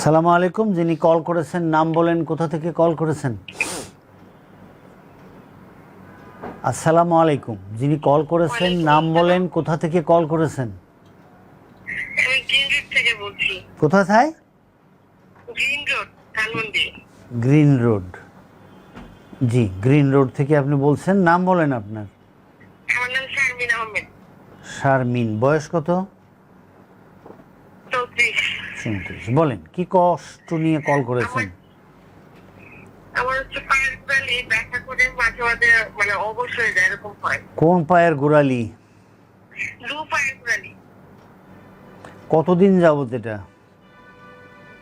সালামু আলাইকুম। যিনি কল করেছেন নাম বলেন, কোথা থেকে কল করেছেন? আসসালামু আলাইকুম। যিনি কল করেছেন নাম বলেন, কোথা থেকে কল করেছেন? আমি গ্রিন রোড থেকে বলছি। কোথায়? Green road, Dhanmondi. Green road. জি, গ্রিন রোড থেকে আপনি বলছেন। নাম বলেন আপনার। আমার নাম শারমিন আহমেদ। শারমিন। বয়স কত? 34। 34। বলেন, কি কষ্ট নিয়ে কল করেছেন? আমার হচ্ছে পায়ের গোড়ালি ব্যথা করে মাঝে মাঝে মানে অবশ হয়ে যায়, এরকম হয়। কোন পায়ের গোড়ালি? দু পায়ের গোড়ালি। কতদিন যাবত এটা?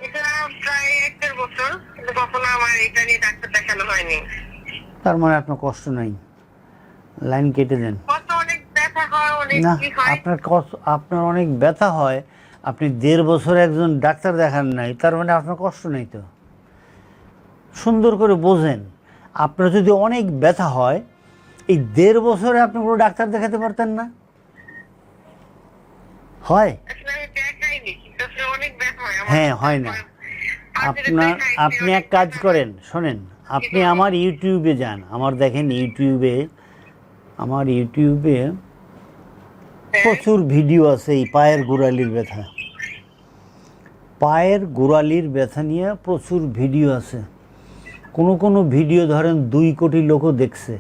এটা প্রায় 1.5 বছর, কিন্তু কখনো আমার এটা নিয়ে ডাক্তার দেখানো হয়নি। তার মানে আপনার কষ্ট নাই। লাইন কেটে দেন। কত অনেক ব্যথা হয়, অনেক না, কি হয়। আপনার অনেক ব্যথা হয়, আপনি 1.5 বছর একজন ডাক্তার দেখান নাই, তার মানে আপনার কষ্ট নেই। তো সুন্দর করে বোঝেন, আপনার যদি অনেক ব্যথা হয়, এই 1.5 বছরে আপনি কোনো ডাক্তার দেখাতে পারতেন না? হয়? আসলে আমি দেখাইনি, কিন্তু আসলে অনেক ব্যথা হয় আমার। হ্যাঁ, হয় না। আপনি এক কাজ করেন, শোনেন, আপনি আমার ইউটিউবে যান। দেখেন আমার ইউটিউবে প্রচুর ভিডিও আছে এই পায়ের গোড়ালির ব্যথা। পায়ের গোড়ালির ব্যথা নিয়ে প্রচুর ভিডিও আছে। কোনো ভিডিও ধরেন 2 কোটি লোকও দেখছে,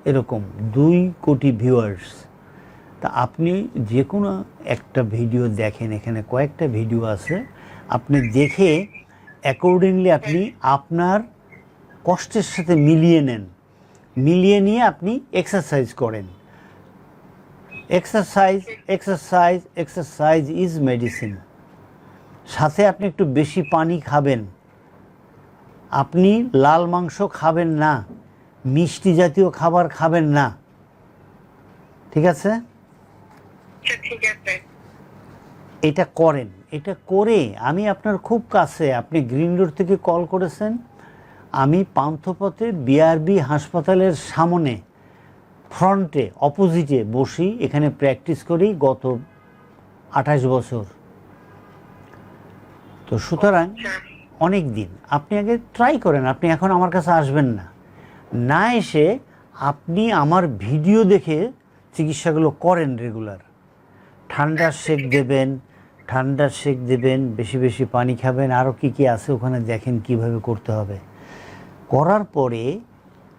এরকম 2 কোটি ভিউয়ার্স। তা আপনি যে কোনো একটা ভিডিও দেখেন, এখানে কয়েকটা ভিডিও আছে, আপনি দেখে অ্যাকর্ডিংলি আপনি আপনার কষ্টের সাথে মিলিয়ে নেন। মিলিয়ে নিয়ে আপনি এক্সারসাইজ করেন। Exercise is medicine. সাথে আপনি একটু বেশি পানি খাবেন। আপনি লাল মাংস খাবেন না, মিষ্টি জাতীয় খাবার খাবেন না। ঠিক আছে? ঠিক আছে। এটা করেন। এটা করে আমি আপনার খুব কাছে, আপনি গ্রিন রোড থেকে কল করেছেন, আমি পান্থপথে বিআরবি হাসপাতালের সামনে ফ্রন্টে অপোজিটে বসি, এখানে প্র্যাকটিস করি গত 28 বছর। তো সুতরাং অনেক দিন আপনি আগে ট্রাই করেন। আপনি এখন আমার কাছে আসবেন না, না এসে আপনি আমার ভিডিও দেখে চিকিৎসাগুলো করেন রেগুলার। ঠান্ডার সেক দেবেন, বেশি বেশি পানি খাবেন, আরও কী আছে ওখানে দেখেন কিভাবে করতে হবে। করার পরে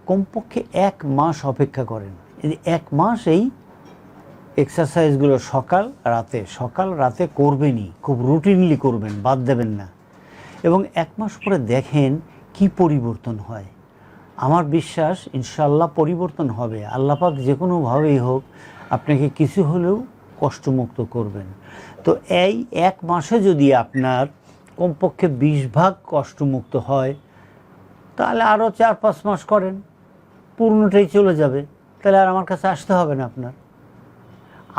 কমপক্ষে 1 মাস অপেক্ষা করেন। এই 1 মাস এই এক্সারসাইজগুলো সকাল রাতে করবেনই, খুব রুটিনলি করবেন, বাদ দেবেন না। এবং 1 মাস পরে দেখেন কি পরিবর্তন হয়। আমার বিশ্বাস ইনশাআল্লাহ পরিবর্তন হবে। আল্লাহ পাক যে কোনোভাবেই হোক আপনাকে কিছু হলেও কষ্টমুক্ত করবেন। তো এই 1 মাসে যদি আপনার কমপক্ষে 20 ভাগ কষ্টমুক্ত হয়, তাহলে আরও 4-5 মাস করেন, পূর্ণটাই চলে যাবে। তাহলে আর আমার কাছে আসতে হবে না আপনার।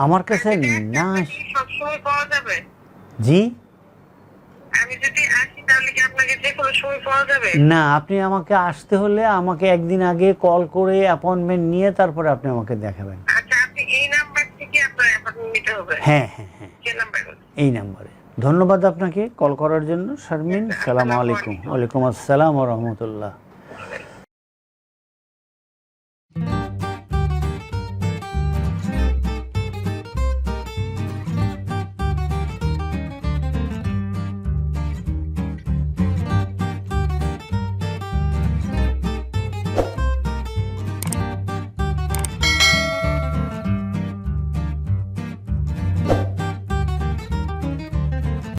আমার কাছে না সবসময় পাওয়া যাবে? জি, আমি যদি আসি তাহলে কি আপনাকে যে কোনো সময় পাওয়া যাবে? না, আপনি আমাকে আসতে হলে আমাকে একদিন আগে কল করে অ্যাপয়েন্টমেন্ট নিয়ে তারপরে আপনি আমাকে দেখাবেন। আচ্ছা, আপনি এই নাম্বার থেকে আপনার অ্যাপয়েন্টমেন্ট নিতে হবে? হ্যাঁ, যে নাম্বার? এই নাম্বারে। ধন্যবাদ আপনাকে কল করার জন্য শারমিন। সালামু আলাইকুম। ওয়ালাইকুম আসসালাম ওয়া রাহমাতুল্লাহ।